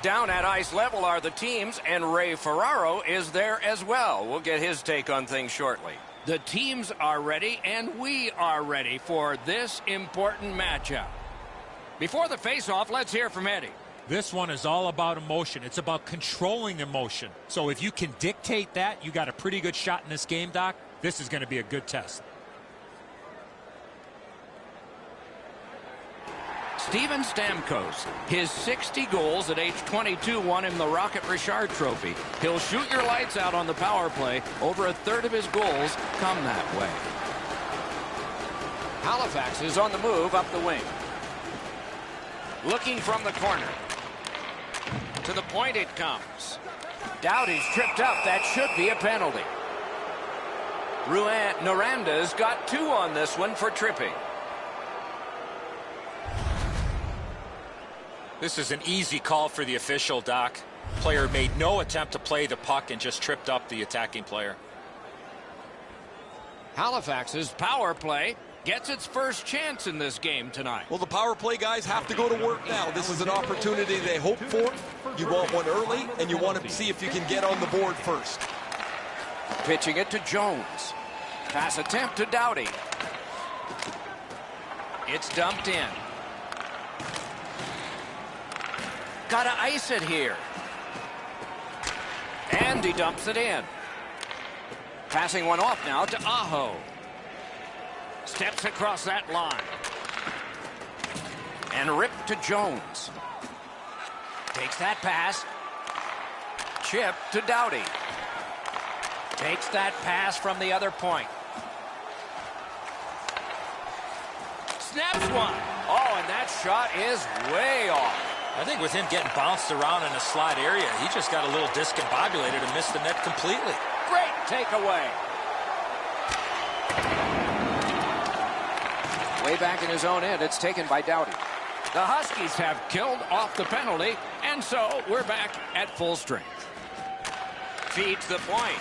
Down at ice level are the teams, and Ray Ferraro is there as well. We'll get his take on things shortly. The teams are ready, and we are ready for this important matchup. Before the face-off, let's hear from Eddie. This one is all about emotion. It's about controlling emotion. So if you can dictate that, you got a pretty good shot in this game, Doc. This is going to be a good test. Steven Stamkos, his 60 goals at age 22 won him the Rocket Richard Trophy. He'll shoot your lights out on the power play. Over a third of his goals come that way. Halifax is on the move up the wing. Looking from the corner. To the point it comes. Doughty's tripped up. That should be a penalty. Noranda's got 2 on this one for tripping. This is an easy call for the official, Doc. Player made no attempt to play the puck and just tripped up the attacking player. Halifax's power play gets its first chance in this game tonight. Well, the power play guys have to go to work now. This is an opportunity they hope for. You want one early, and you want to see if you can get on the board first. Pitching it to Jones. Pass attempt to Doughty. It's dumped in. Gotta ice it here. And he dumps it in. Passing one off now to Aho. Steps across that line. And ripped to Jones. Takes that pass. Chip to Doughty. Takes that pass from the other point. Snaps one. Oh, and that shot is way off. I think with him getting bounced around in a slot area, he just got a little discombobulated and missed the net completely. Great takeaway. Way back in his own end, it's taken by Doughty. The Huskies have killed off the penalty, and so we're back at full strength. Feeds the point.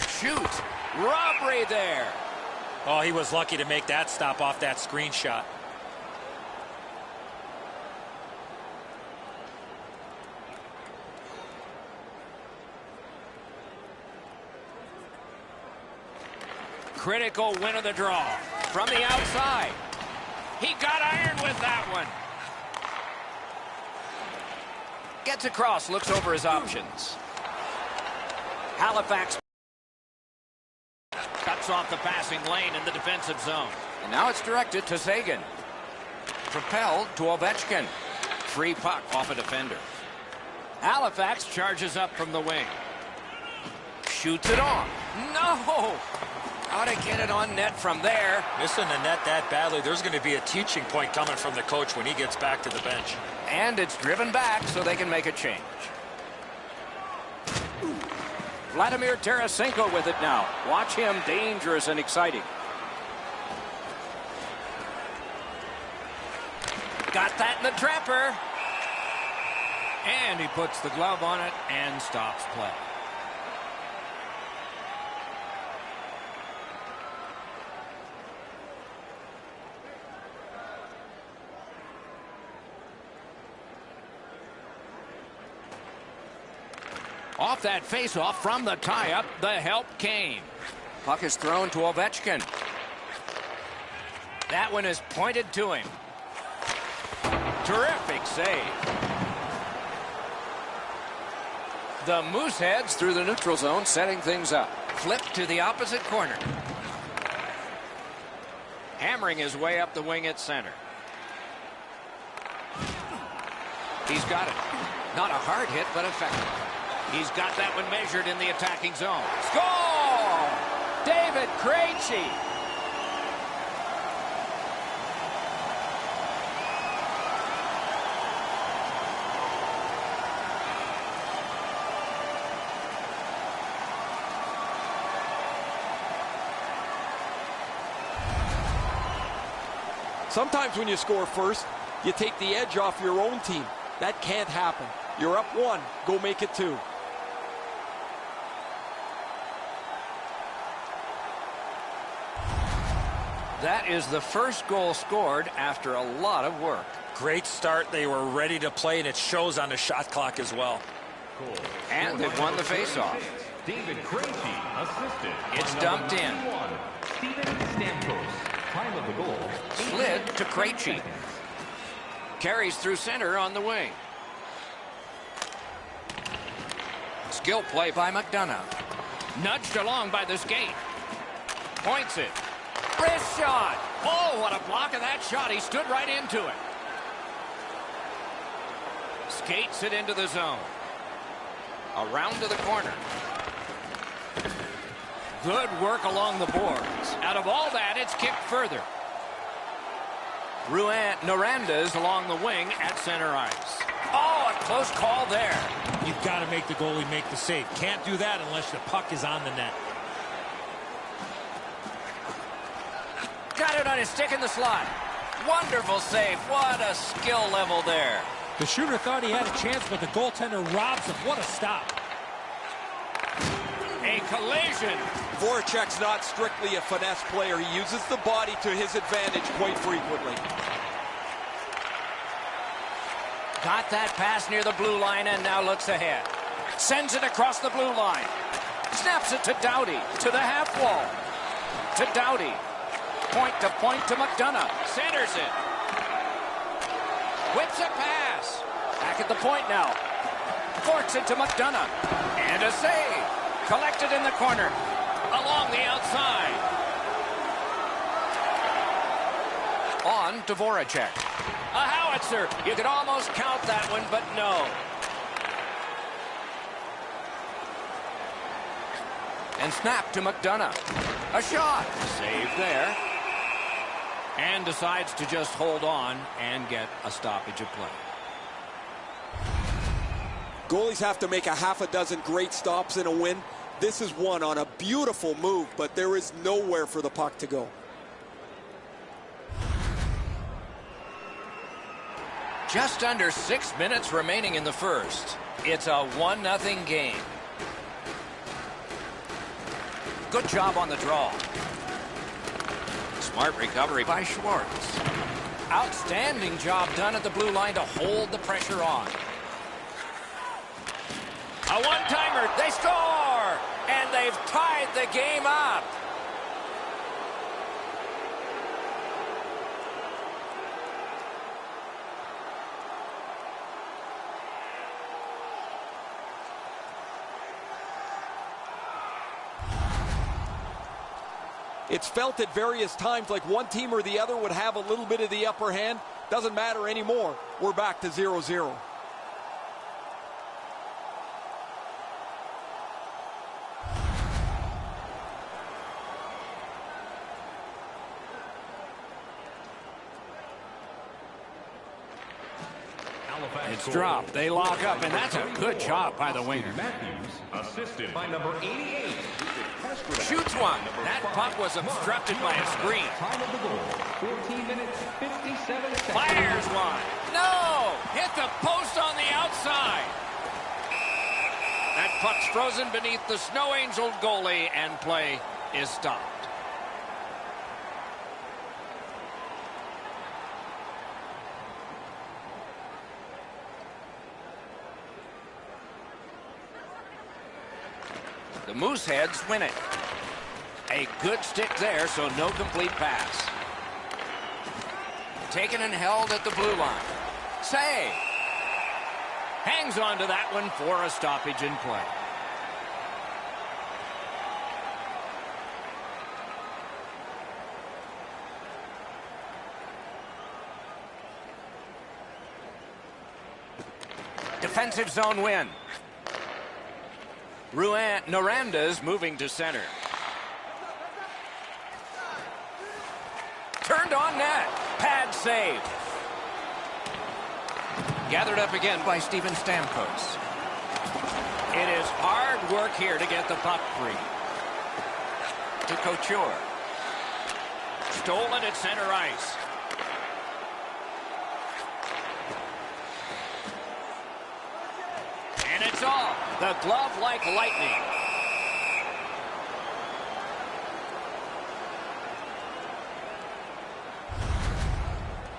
Shoots. Robbery there. Oh, he was lucky to make that stop off that screen shot. Critical win of the draw from the outside. He got iron with that one. Gets across, looks over his options. Halifax cuts off the passing lane in the defensive zone. And now it's directed to Sagan. Propelled to Ovechkin. Free puck off a defender. Halifax charges up from the wing. Shoots it off. No! How to get it on net from there. Missing the net that badly, there's going to be a teaching point coming from the coach when he gets back to the bench. And it's driven back so they can make a change. Vladimir Tarasenko with it now. Watch him, dangerous and exciting. Got that in the trapper. And he puts the glove on it and stops play. Off that faceoff from the tie-up, the help came. Puck is thrown to Ovechkin. That one is pointed to him. Terrific save. The Mooseheads through the neutral zone, setting things up. Flip to the opposite corner. Hammering his way up the wing at center. He's got it. Not a hard hit, but effective. He's got that one measured in the attacking zone. Score! David Krejci. Sometimes when you score first, you take the edge off your own team. That can't happen. You're up 1. Go make it 2. That is the first goal scored after a lot of work. Great start. They were ready to play, and it shows on the shot clock as well. And they've won the faceoff. David Krejci assisted. It's dumped in. Steven Stamkos. Time of the goal. Slid to Krejci. Carries through center on the wing. Skill play by McDonough. Nudged along by the skate. Points it. Wrist shot. Oh, what a block of that shot. He stood right into it. Skates it into the zone. Around to the corner. Good work along the boards. Out of all that, it's kicked further. Naranda's along the wing at center ice. Oh, a close call there. You've got to make the goalie make the save. Can't do that unless the puck is on the net. Got it on his stick in the slot. Wonderful save. What a skill level there. The shooter thought he had a chance, but the goaltender robs him. What a stop. A collision. Voracek's not strictly a finesse player. He uses the body to his advantage quite frequently. Got that pass near the blue line and now looks ahead. Sends it across the blue line. Snaps it to Doughty. To the half wall. To Doughty. Point to McDonough. Centers it. Whips a pass. Back at the point now. Forks it to McDonough. And a save. Collected in the corner. Along the outside. On to Voracek. A howitzer. You could almost count that one, but no. And snap to McDonough. A shot. Save there. And decides to just hold on and get a stoppage of play. Goalies have to make a half a dozen great stops in a win. This is one on a beautiful move, but there is nowhere for the puck to go. Just under 6 minutes remaining in the first. It's a 1-0 game. Good job on the draw. Smart recovery by Schwartz. Outstanding job done at the blue line to hold the pressure on. A one-timer. They score! And they've tied the game up. It's felt at various times like one team or the other would have a little bit of the upper hand. Doesn't matter anymore. We're back to 0-0. It's dropped. They lock up, and that's a good job by the winger. Matthews, assisted by number 88. Shoots one. That puck was obstructed by a screen. Time of the goal, 14 minutes, 57 seconds. Fires one. No! Hit the post on the outside. That puck's frozen beneath the Snow Angel goalie, and play is stopped. The Mooseheads win it. A good stick there, so no complete pass. Taken and held at the blue line. Save. Hangs on to that one for a stoppage in play. Defensive zone win. Naranda's moving to center. Turned on net. Pad save. Gathered up again by Steven Stamkos. It is hard work here to get the puck free. To Couture. Stolen at center ice. And it's off. The glove like lightning.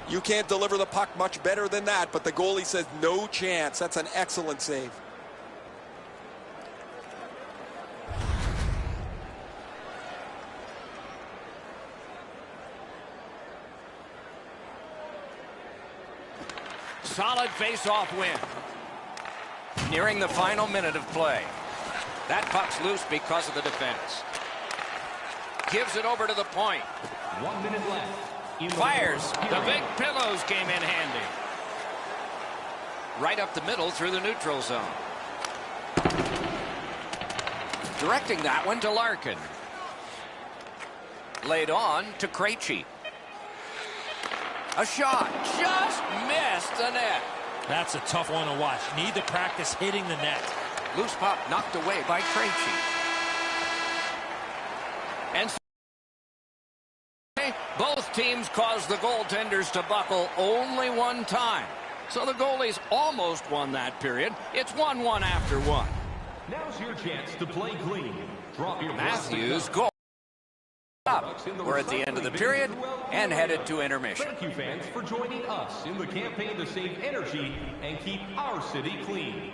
You can't deliver the puck much better than that, but the goalie says no chance. That's an excellent save. Solid face-off win. Nearing the final minute of play. That puck's loose because of the defense. Gives it over to the point. 1 minute left. Fires. The big pillows came in handy. Right up the middle through the neutral zone. Directing that one to Larkin. Laid on to Krejci. A shot. Just missed the net. That's a tough one to watch. Need to practice hitting the net. Loose puck knocked away by Krejci. And both teams caused the goaltenders to buckle only one time. So the goalies almost won that period. It's 1-1 after one. Now's your chance to play clean. Drop your Matthews goal up. We're at the end of the period and headed to intermission. Thank you, fans, for joining us in the campaign to save energy and keep our city clean.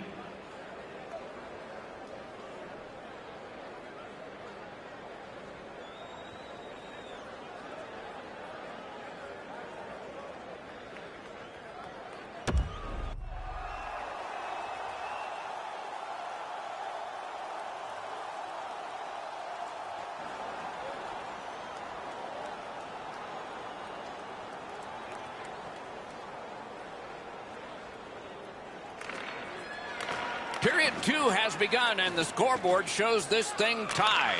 Period 2 has begun, and the scoreboard shows this thing tied.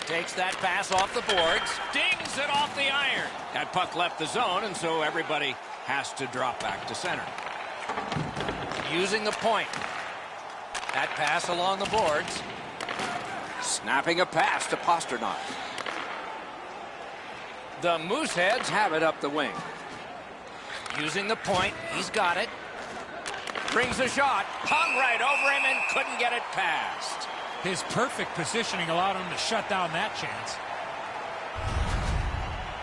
Takes that pass off the boards, dings it off the iron. That puck left the zone, and so everybody has to drop back to center. Using the point. That pass along the boards. Snapping a pass to Pasternak. The Mooseheads have it up the wing. Using the point, he's got it. Brings a shot, hung right over him and couldn't get it past. His perfect positioning allowed him to shut down that chance.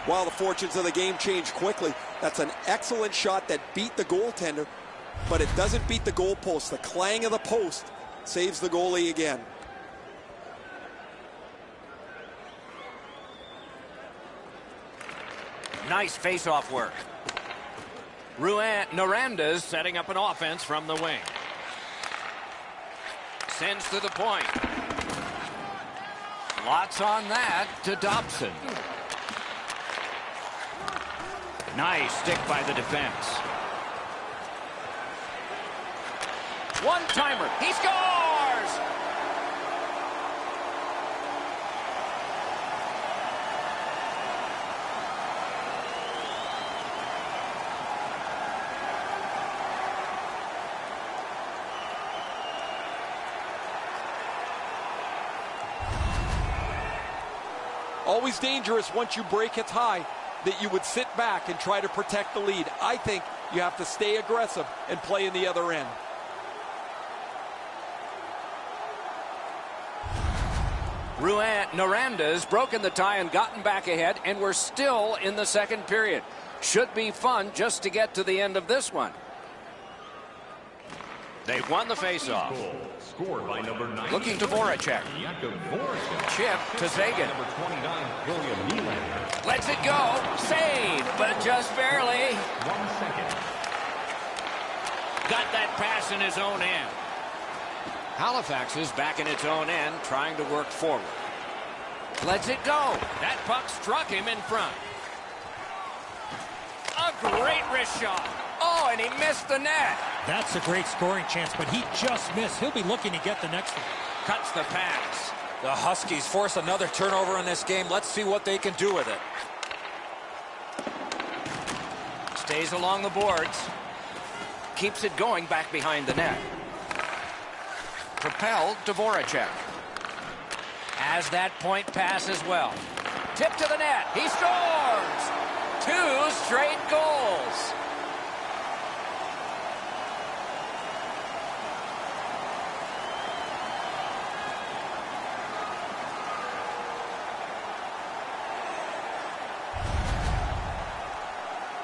Well, the fortunes of the game change quickly. That's an excellent shot that beat the goaltender, but it doesn't beat the goalpost. The clang of the post saves the goalie again. Nice face-off work. Naranda's setting up an offense from the wing. Sends to the point. Lots on that to Dobson. Nice stick by the defense. One-timer. He scores! Always dangerous once you break it high that you would sit back and try to protect the lead. I think you have to stay aggressive and play in the other end. Naranda's broken the tie and gotten back ahead, and we're still in the second period. Should be fun just to get to the end of this one. They've won the faceoff. Scored by number 9. Looking to Voracek. Chip to Zagan. Number 29, William Nylander. Lets it go. Save, but just barely. 1 second. Got that pass in his own end. Halifax is back in its own end, trying to work forward. Lets it go. That puck struck him in front. A great wrist shot. Oh, and he missed the net. That's a great scoring chance, but he just missed. He'll be looking to get the next one. Cuts the pass. The Huskies force another turnover in this game. Let's see what they can do with it. Stays along the boards. Keeps it going back behind the net. Propelled to Voracek. Has that point pass as well. Tip to the net. He scores! 2 straight goals.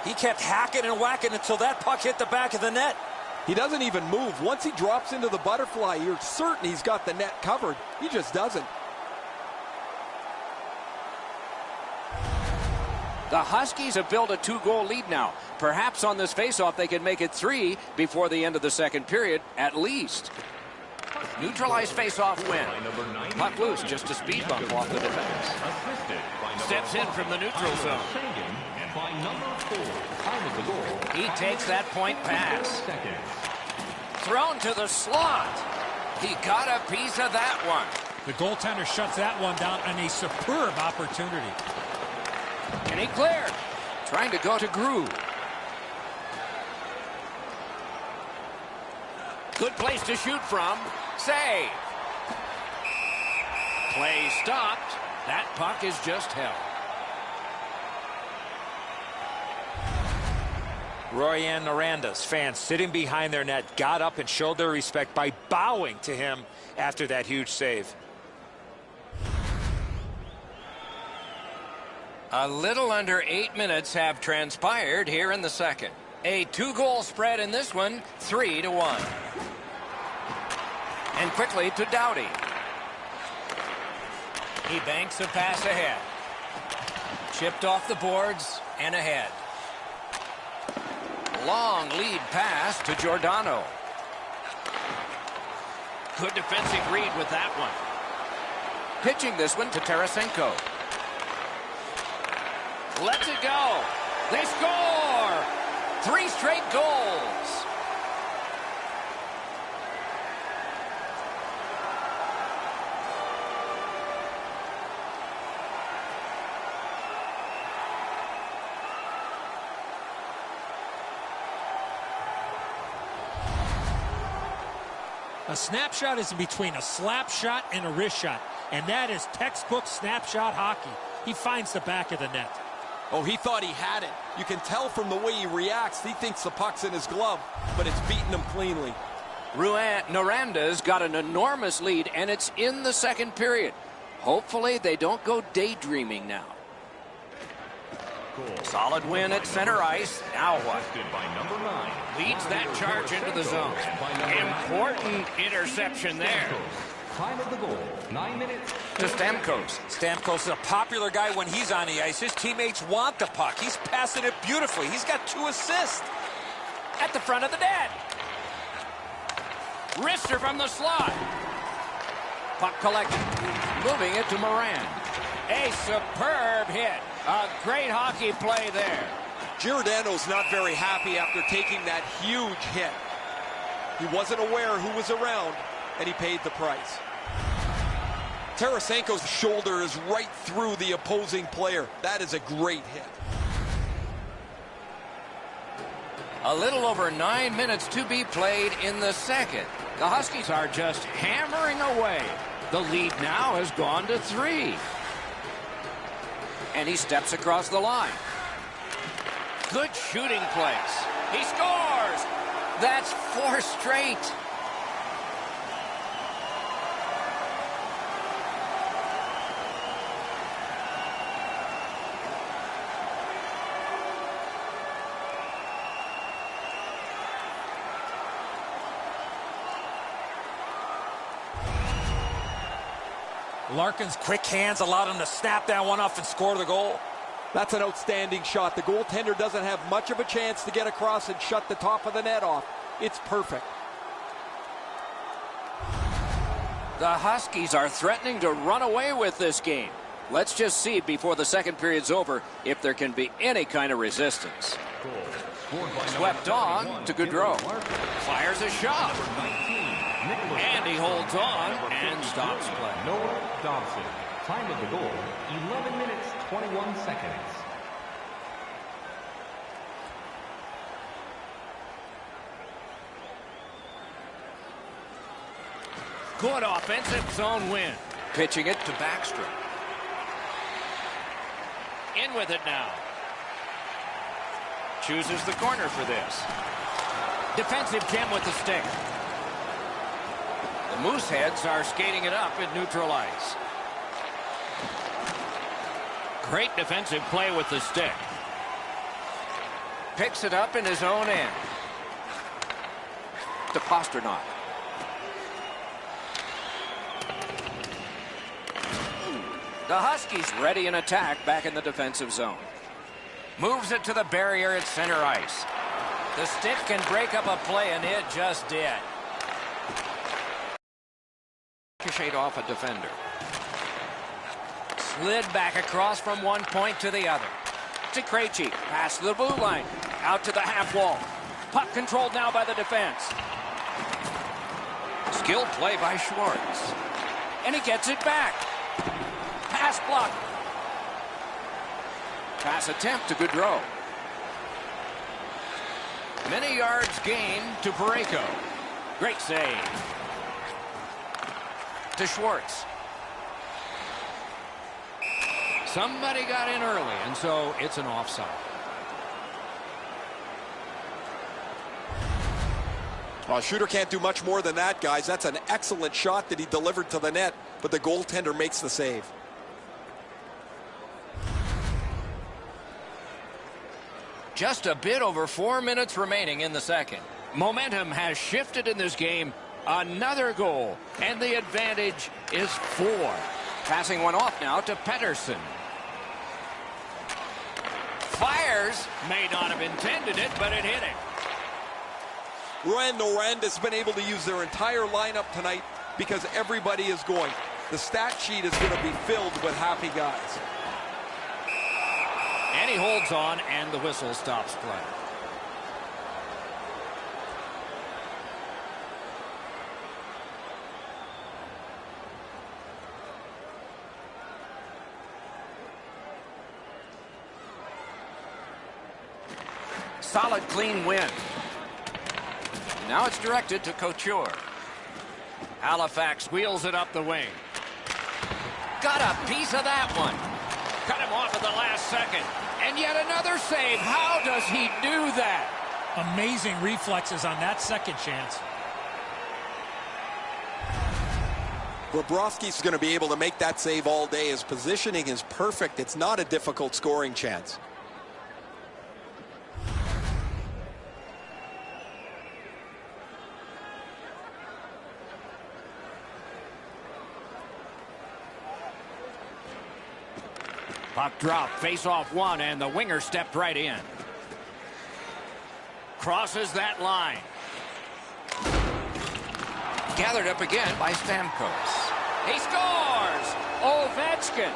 He kept hacking and whacking until that puck hit the back of the net. He doesn't even move. Once he drops into the butterfly, you're certain he's got the net covered. He just doesn't. The Huskies have built a 2-goal lead now. Perhaps on this faceoff they can make it 3 before the end of the second period, at least. Neutralized faceoff win. Puck loose, just a speed bump off the defense. Steps in from the neutral zone. He takes that point pass. Thrown to the slot. He got a piece of that one. The goaltender shuts that one down on a superb opportunity. And he cleared. Trying to go to Groove. Good place to shoot from. Save. Play stopped. That puck is just held. Royan Noranda's fans sitting behind their net got up and showed their respect by bowing to him after that huge save. A little under 8 minutes have transpired here in the second. A 2-goal spread in this one, 3-1. And quickly to Doughty. He banks a pass ahead. Chipped off the boards and ahead. Long lead pass to Giordano. Good defensive read with that one. Pitching this one to Tarasenko. Lets it go. They score! 3 straight goals. A snapshot is in between a slap shot and a wrist shot, and that is textbook snapshot hockey. He finds the back of the net. Oh, he thought he had it. You can tell from the way he reacts. He thinks the puck's in his glove, but it's beaten him cleanly. Noranda's got an enormous lead, and it's in the second period. Hopefully they don't go daydreaming now. Solid win at center ice. Now what? Leads that charge into the zone. Important interception there. Time of the goal, 9 minutes. To Stamkos. Stamkos is a popular guy when he's on the ice. His teammates want the puck. He's passing it beautifully. He's got 2 assists. At the front of the net. Wrister from the slot. Puck collected. Moving it to Moran. A superb hit. A great hockey play there. Giordano's not very happy after taking that huge hit. He wasn't aware who was around, and he paid the price. Tarasenko's shoulder is right through the opposing player. That is a great hit. A little over 9 minutes to be played in the second. The Huskies are just hammering away. The lead now has gone to 3. And he steps across the line. Good shooting place. He scores! That's 4 straight. Larkin's quick hands allowed him to snap that one off and score the goal. That's an outstanding shot. The goaltender doesn't have much of a chance to get across and shut the top of the net off. It's perfect. The Huskies are threatening to run away with this game. Let's just see before the second period's over if there can be any kind of resistance. Swept on to Gaudreau. Fires a shot. And he holds on and stops play. Noah Dobson. Time of the goal, 11 minutes, 21 seconds. Good offensive zone win. Pitching it to Backstrom. In with it now. Chooses the corner for this. Defensive gem with the stick. The Mooseheads are skating it up at neutral ice. Great defensive play with the stick. Picks it up in his own end. To Pasternak. The Huskies ready in attack back in the defensive zone. Moves it to the barrier at center ice. The stick can break up a play, and it just did. Ricocheted off a defender. Slid back across from one point to the other. To Krejci. Pass to the blue line. Out to the half wall. Puck controlled now by the defense. Skilled play by Schwartz. And he gets it back. Pass block. Pass attempt to Gaudreau. Many yards gained to Parayko. Great save. To Schwartz. Somebody got in early, and so it's an offside. Well, shooter can't do much more than that, guys. That's an excellent shot that he delivered to the net, but the goaltender makes the save. Just a bit over 4 minutes remaining in the second. Momentum has shifted in this game. Another goal, and the advantage is 4. Passing one off now to Pettersson. Fires. May not have intended it, but it hit him. Noranda's been able to use their entire lineup tonight because everybody is going. The stat sheet is going to be filled with happy guys. And he holds on, and the whistle stops play. Solid, clean win. Now it's directed to Couture. Halifax wheels it up the wing. Got a piece of that one. Cut him off at the last second. And yet another save. How does he do that? Amazing reflexes on that second chance. Bobrovsky's going to be able to make that save all day. His positioning is perfect. It's not a difficult scoring chance. Puck drop, face-off one, and the winger stepped right in. Crosses that line. Gathered up again by Stamkos. He scores! Ovechkin.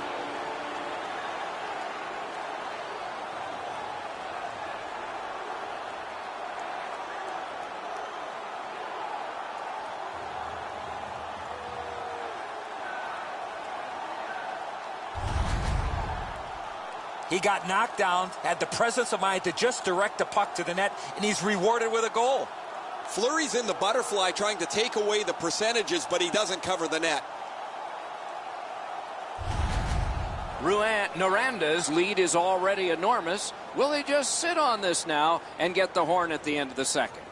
He got knocked down, had the presence of mind to just direct the puck to the net, and he's rewarded with a goal. Fleury's in the butterfly trying to take away the percentages, but he doesn't cover the net. Noranda's lead is already enormous. Will he just sit on this now and get the horn at the end of the second?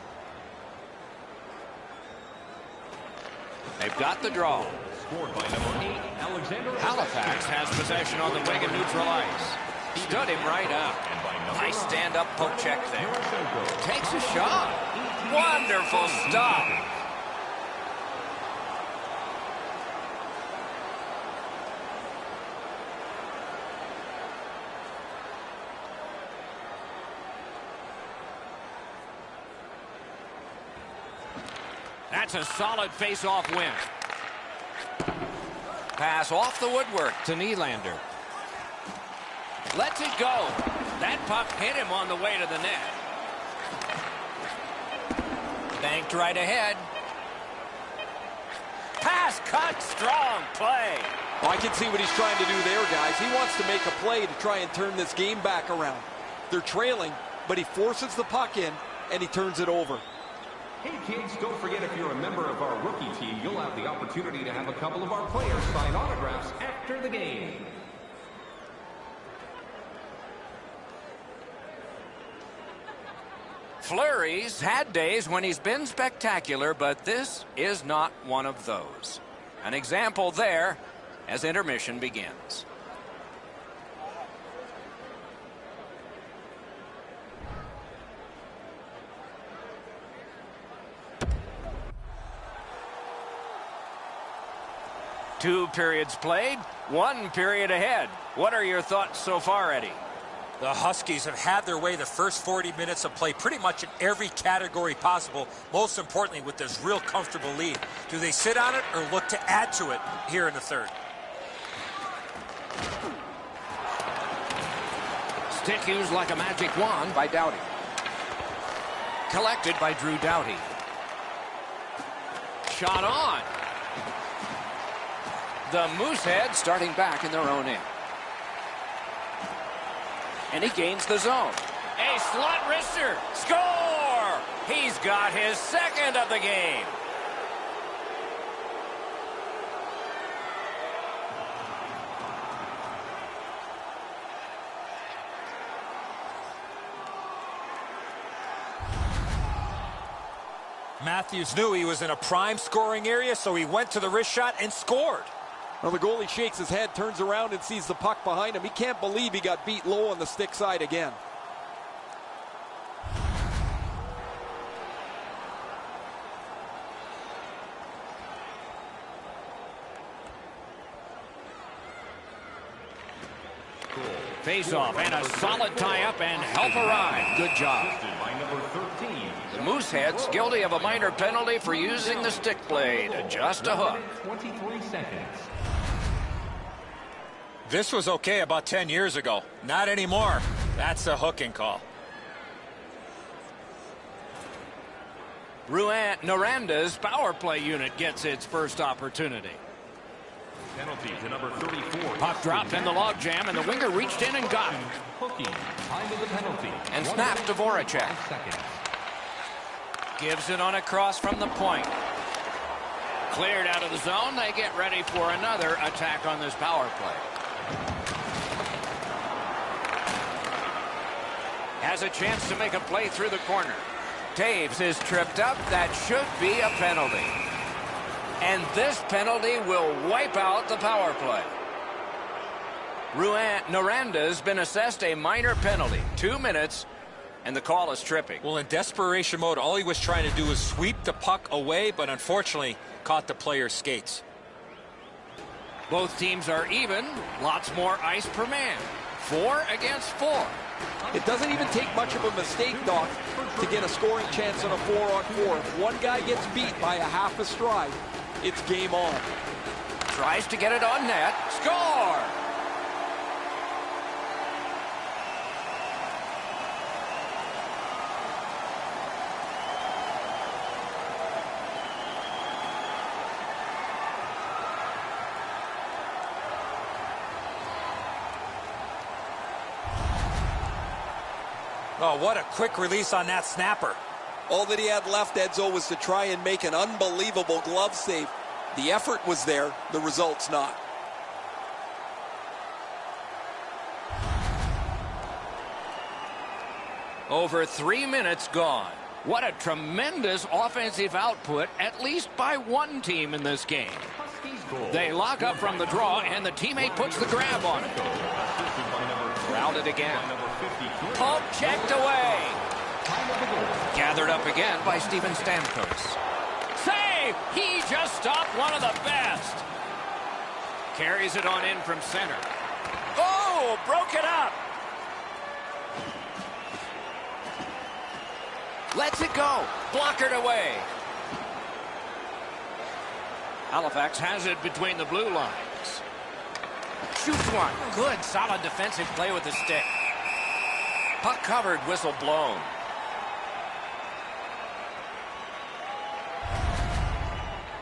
They've got the draw. Scored by number 8, Alexander. Halifax has possession on the wing and neutral ice. Stood him right up. Nice stand-up poke check there. Takes a shot. Wonderful stop. That's a solid face-off win. Pass off the woodwork to Nylander. Lets it go. That puck hit him on the way to the net. Banked right ahead. Pass cut, strong play. Well, I can see what he's trying to do there, guys. He wants to make a play to try and turn this game back around. They're trailing, but he forces the puck in, and he turns it over. Hey kids, don't forget if you're a member of our rookie team, you'll have the opportunity to have a couple of our players sign autographs after the game. Fleury's had days when he's been spectacular, but this is not one of those. An example there as intermission begins. 2 periods played, 1 period ahead. What are your thoughts so far, Eddie? The Huskies have had their way the first 40 minutes of play pretty much in every category possible, most importantly with this real comfortable lead. Do they sit on it or look to add to it here in the third? Stick used like a magic wand by Doughty. Collected by Drew Doughty. Shot on. The Mooseheads starting back in their own end. And he gains the zone. A slot wrister. Score! He's got his second of the game. Matthews knew he was in a prime scoring area, so he went to the wrist shot and scored. Well, the goalie shakes his head, turns around and sees the puck behind him. He can't believe he got beat low on the stick side again. Face-off and a solid tie-up and help arrive. Good job. The Mooseheads guilty of a minor penalty for using the stick blade. Just a hook. 23 seconds. This was okay about 10 years ago. Not anymore. That's a hooking call. Noranda's power play unit gets its first opportunity. Penalty to number 34. Puck dropped in the logjam, and the winger reached in and got it. Hooking. Time of the penalty. And snapped to Voracek. Gives it on a cross from the point. Cleared out of the zone. They get ready for another attack on this power play. Has a chance to make a play through the corner. Taves is tripped up. That should be a penalty. And this penalty will wipe out the power play. Noranda's been assessed a minor penalty. 2 minutes, and the call is tripping. Well, in desperation mode, all he was trying to do was sweep the puck away, but unfortunately caught the player's skates. Both teams are even. Lots more ice per man. 4 against 4. It doesn't even take much of a mistake, Doc, to get a scoring chance on a 4-on-4. If one guy gets beat by a half a stride, it's game on. Tries to get it on net. Score! Oh, what a quick release on that snapper. All that he had left, Edzo, was to try and make an unbelievable glove save. The effort was there, the result's not. Over 3 minutes gone. What a tremendous offensive output, at least by one team in this game. They lock up from the draw, and the teammate puts the grab on it. Routed again. Pump checked away. Gathered up again by Steven Stamkos. Save! He just stopped one of the best. Carries it on in from center. Oh, broke it up. Lets it go. Blockered away. Halifax has it between the blue lines. Shoots one. Good, solid defensive play with the stick. Puck covered, whistle blown.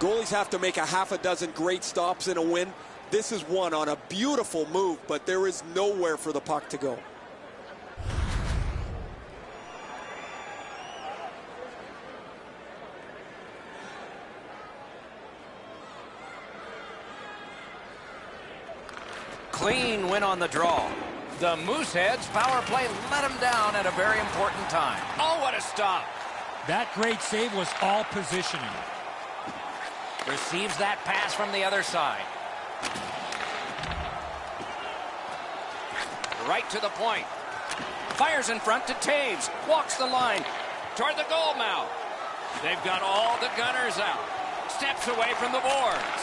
Goalies have to make a half a dozen great stops in a win. This is one on a beautiful move, but there is nowhere for the puck to go. Clean win on the draw. The Mooseheads power play let him down at a very important time. Oh, what a stop. That great save was all positioning. Receives that pass from the other side. Right to the point. Fires in front to Taves. Walks the line toward the goal mouth. They've got all the gunners out. Steps away from the boards.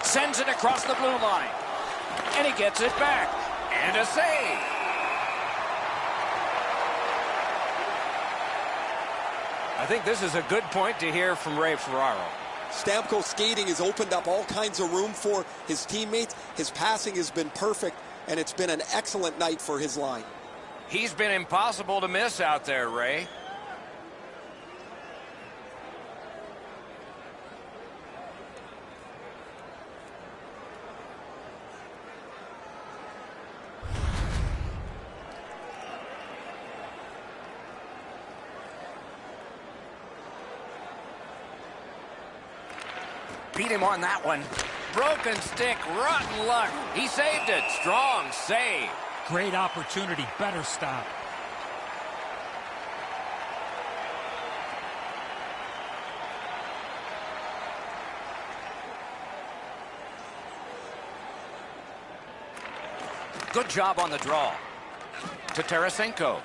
Sends it across the blue line. And he gets it back. And a save. I think this is a good point to hear from Ray Ferraro. Stamkos' skating has opened up all kinds of room for his teammates. His passing has been perfect, and it's been an excellent night for his line. He's been impossible to miss out there, Ray. Beat him on that one. Broken stick, rotten luck. He saved it. Strong save. Great opportunity. Better stop. Good job on the draw. To Tarasenko.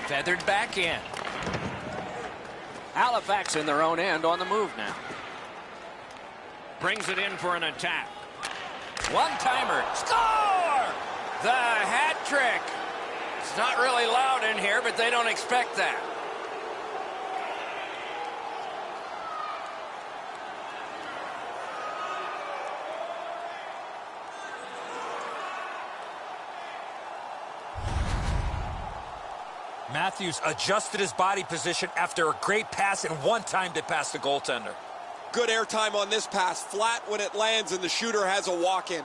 Feathered back in. Halifax in their own end on the move now. Brings it in for an attack. One-timer. Score! The hat trick. It's not really loud in here, but they don't expect that. Matthews adjusted his body position after a great pass and one time to pass the goaltender. Good airtime on this pass. Flat when it lands, and the shooter has a walk-in.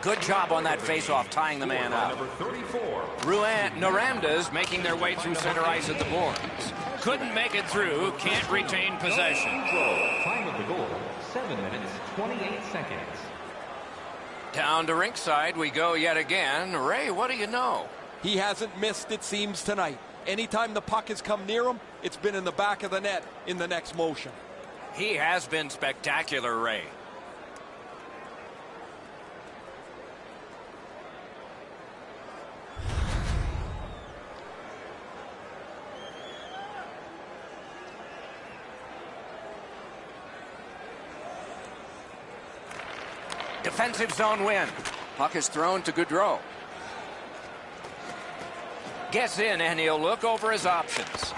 Good job on that face-off, tying the man up. Number 34. Naranda's making their way through center ice at the boards. Couldn't make it through, can't retain possession. Time of the goal, 7 minutes, 28 seconds. Down to rinkside we go yet again. Ray, what do you know? He hasn't missed, it seems, tonight. Anytime the puck has come near him, it's been in the back of the net in the next motion. He has been spectacular, Ray. Defensive zone win. Puck is thrown to Gaudreau. Gets in, and he'll look over his options.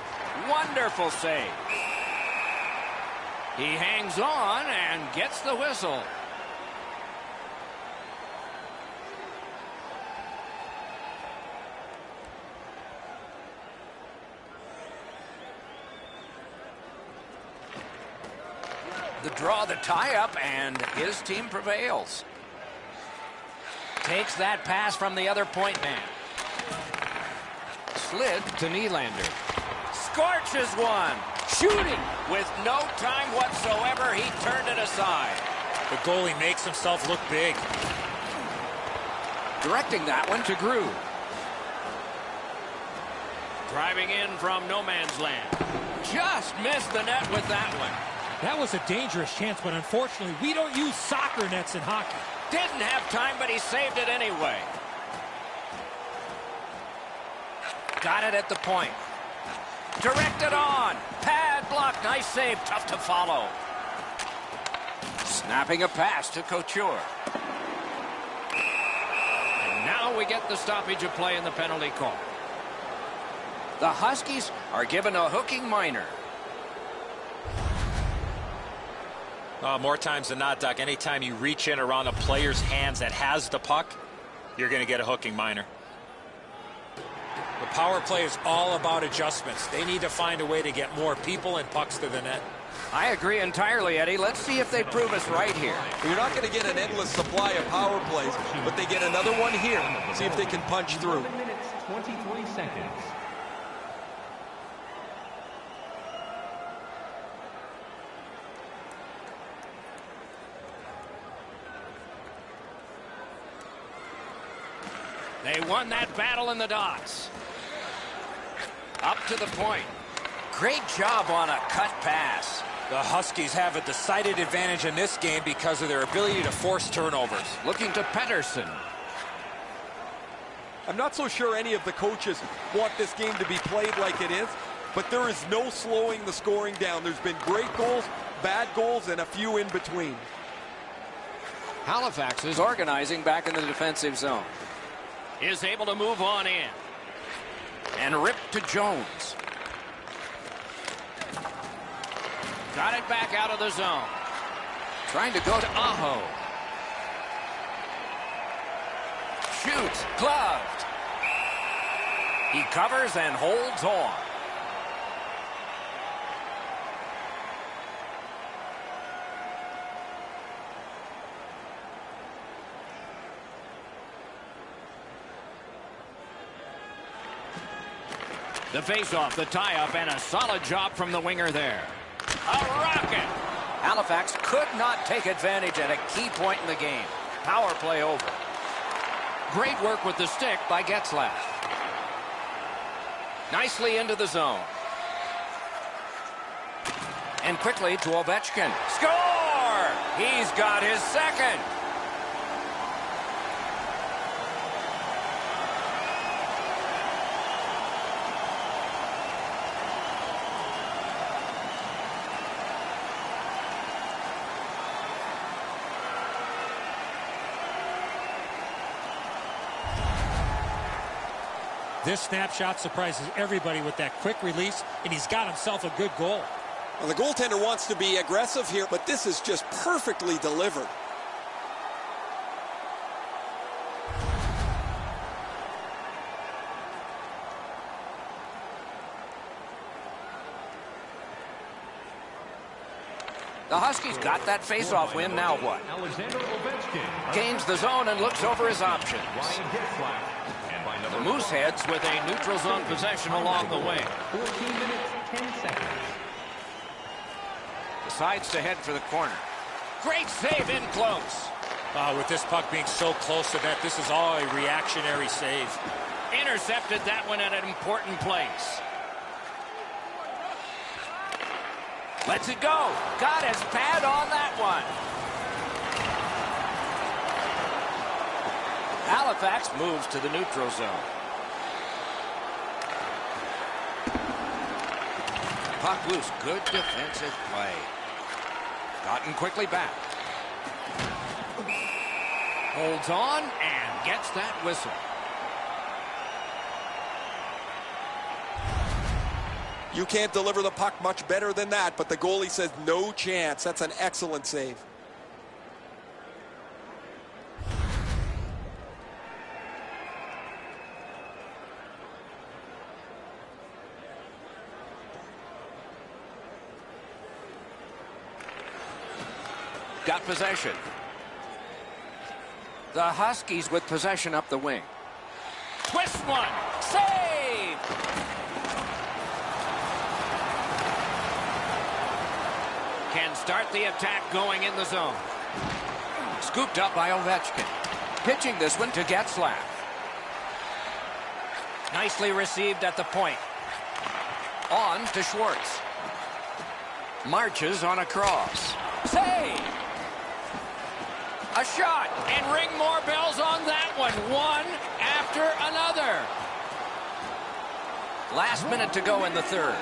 Wonderful save. He hangs on and gets the whistle. The draw, the tie-up, and his team prevails. Takes that pass from the other point man. Slid to Nylander. Scorches one. Shooting with no time whatsoever. He turned it aside. The goalie makes himself look big. Directing that one to Groove. Driving in from no man's land. Just missed the net with that one. That was a dangerous chance, but unfortunately, we don't use soccer nets in hockey. Didn't have time, but he saved it anyway. Got it at the point. Directed on. Pad block. Nice save. Tough to follow. Snapping a pass to Couture. And now we get the stoppage of play in the penalty call. The Huskies are given a hooking minor. More times than not, Doc, anytime you reach in around a player's hands that has the puck, you're going to get a hooking minor. The power play is all about adjustments. They need to find a way to get more people and pucks to the net. I agree entirely, Eddie. Let's see if they prove us right here. You're not going to get an endless supply of power plays, but they get another one here. See if they can punch through. 7 minutes, 23 seconds. They won that battle in the dots. Up to the point. Great job on a cut pass. The Huskies have a decided advantage in this game because of their ability to force turnovers. Looking to Pettersson. I'm not so sure any of the coaches want this game to be played like it is, but there is no slowing the scoring down. There's been great goals, bad goals, and a few in between. Halifax is organizing back in the defensive zone. Is able to move on in. And ripped to Jones. Got it back out of the zone. Trying to go to Aho. Shoots. Gloved. He covers and holds on. The face-off, the tie-up, and a solid job from the winger there. A rocket! Halifax could not take advantage at a key point in the game. Power play over. Great work with the stick by Getzlaf. Nicely into the zone. And quickly to Ovechkin. Score! He's got his second. This snapshot surprises everybody with that quick release, and he's got himself a good goal. Well, the goaltender wants to be aggressive here, but this is just perfectly delivered. The Huskies got that face-off win. Now what? Gains the zone and looks over his options. The Mooseheads with a neutral zone possession along the way. 14 minutes, 10 seconds. Decides to head for the corner. Great save in close. With this puck being so close to net, this is all a reactionary save. Intercepted that one at an important place. Lets it go. Got his pad on that one. Halifax moves to the neutral zone. Puck loose. Good defensive play. Gotten quickly back. Holds on and gets that whistle. You can't deliver the puck much better than that, but the goalie says no chance. That's an excellent save. Got possession. The Huskies with possession up the wing. Twist one. Save! Can start the attack going in the zone. Scooped up by Ovechkin. Pitching this one to Getzlaf. Nicely received at the point. On to Schwartz. Marches on a cross. Save! A shot, and ring more bells on that one. One after another. Last minute to go in the third.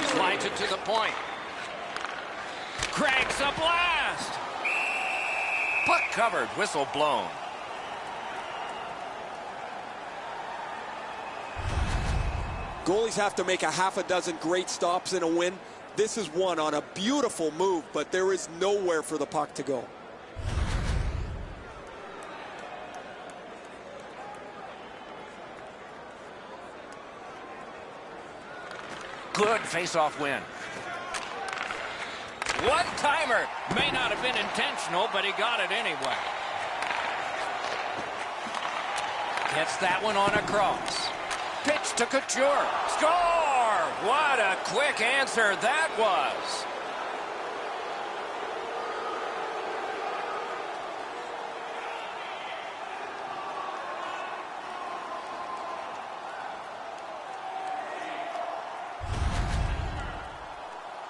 Slides it to the point. Cranks a blast. Puck covered, whistle blown. Goalies have to make a half a dozen great stops in a win. This is one on a beautiful move, but there is nowhere for the puck to go. Good face-off win. One-timer. May not have been intentional, but he got it anyway. Gets that one on a cross. Pitch to Couture. Score! What a quick answer that was.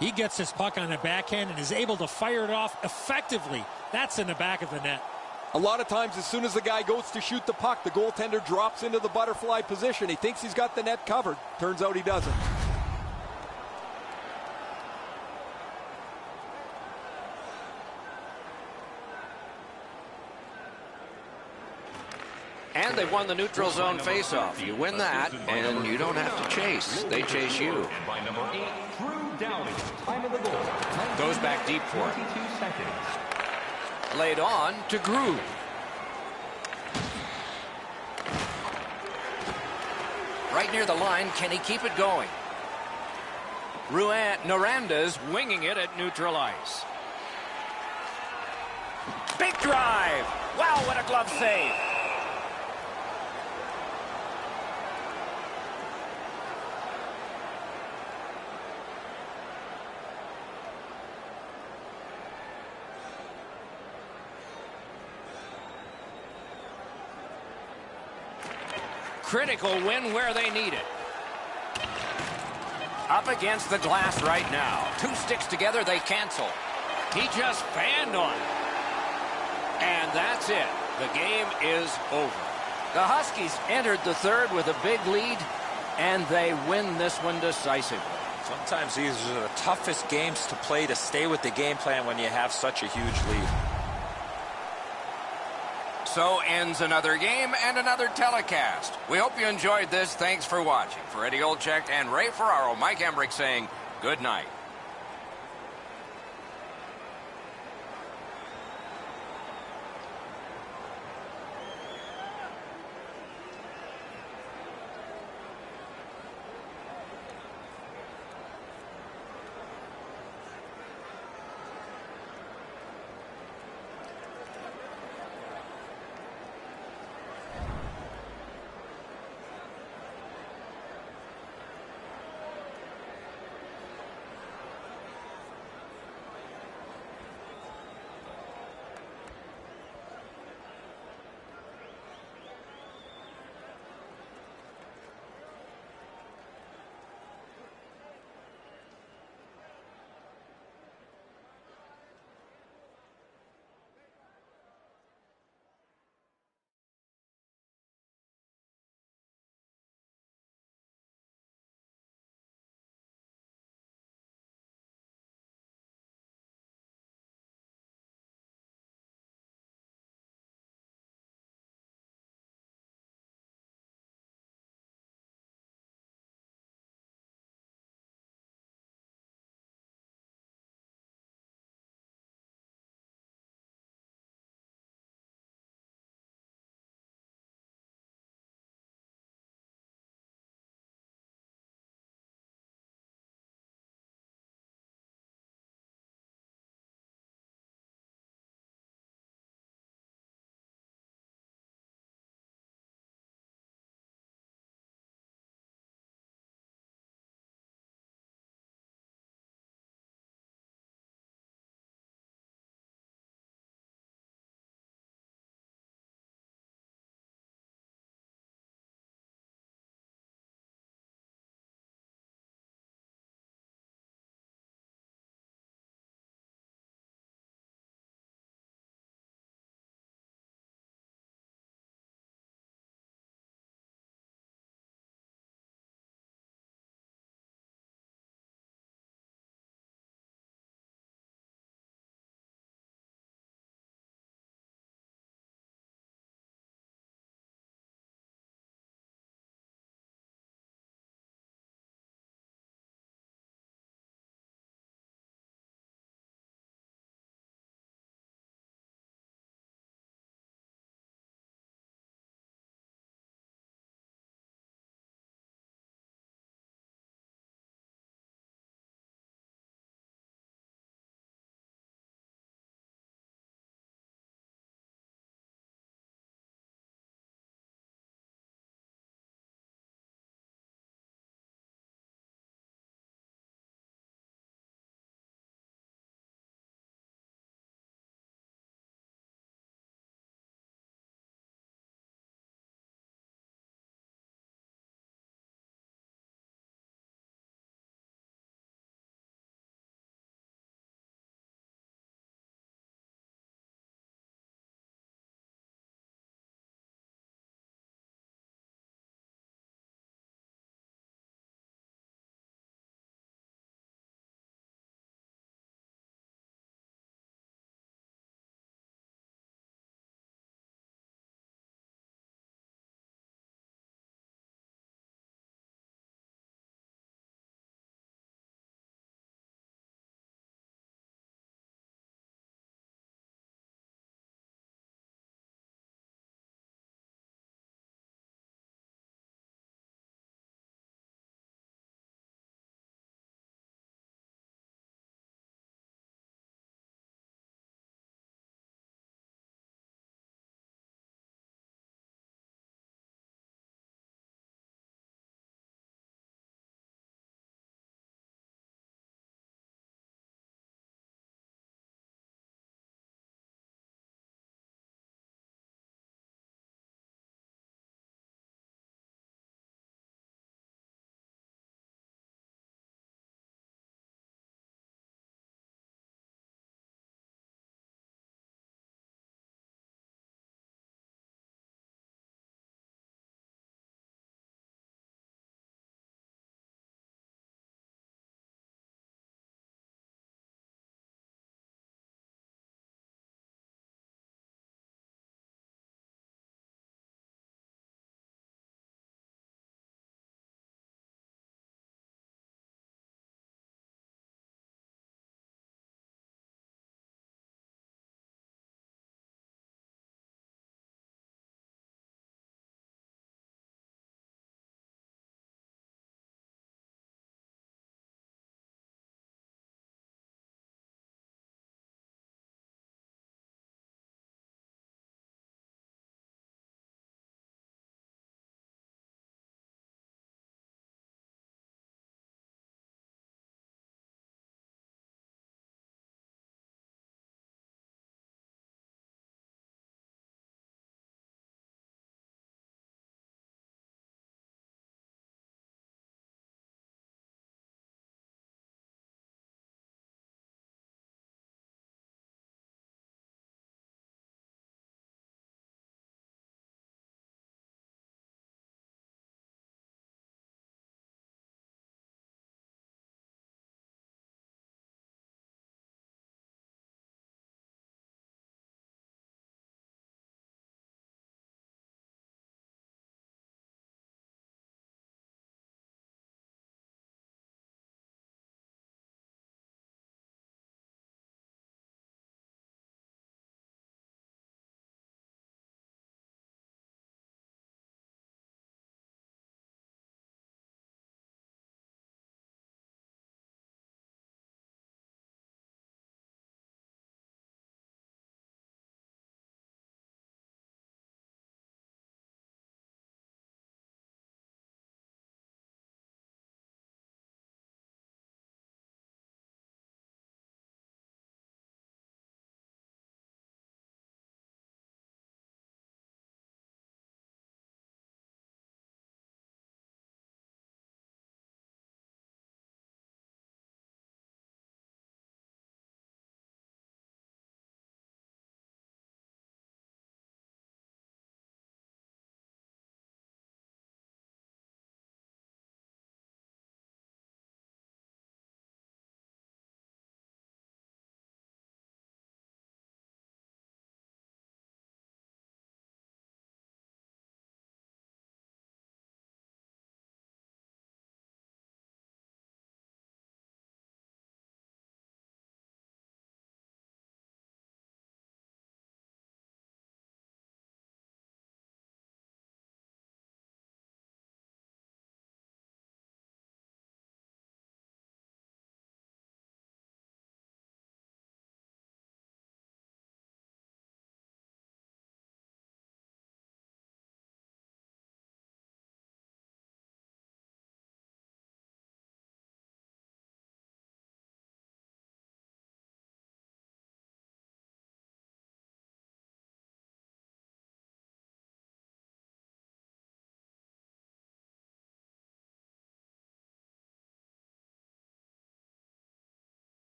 He gets his puck on the backhand and is able to fire it off effectively. That's in the back of the net. A lot of times, as soon as the guy goes to shoot the puck, the goaltender drops into the butterfly position. He thinks he's got the net covered. Turns out he doesn't. And they won the neutral zone faceoff. You win that, and you don't have to chase. They chase you. And by number 8, Drew Downing. Time of the goal. Goes back deep for it. 22 seconds. Laid on to Groove. Right near the line, can he keep it going? Naranda's winging it at neutral ice. Big drive. Wow, what a glove save. Critical win where they need it. Up against the glass right now. Two sticks together, they cancel. He just fanned on it. And that's it. The game is over. The Huskies entered the third with a big lead, and they win this one decisively. Sometimes these are the toughest games to play, to stay with the game plan when you have such a huge lead. So ends another game and another telecast. We hope you enjoyed this. Thanks for watching. For Eddie Olczyk and Ray Ferraro, Mike Emmerich saying good night.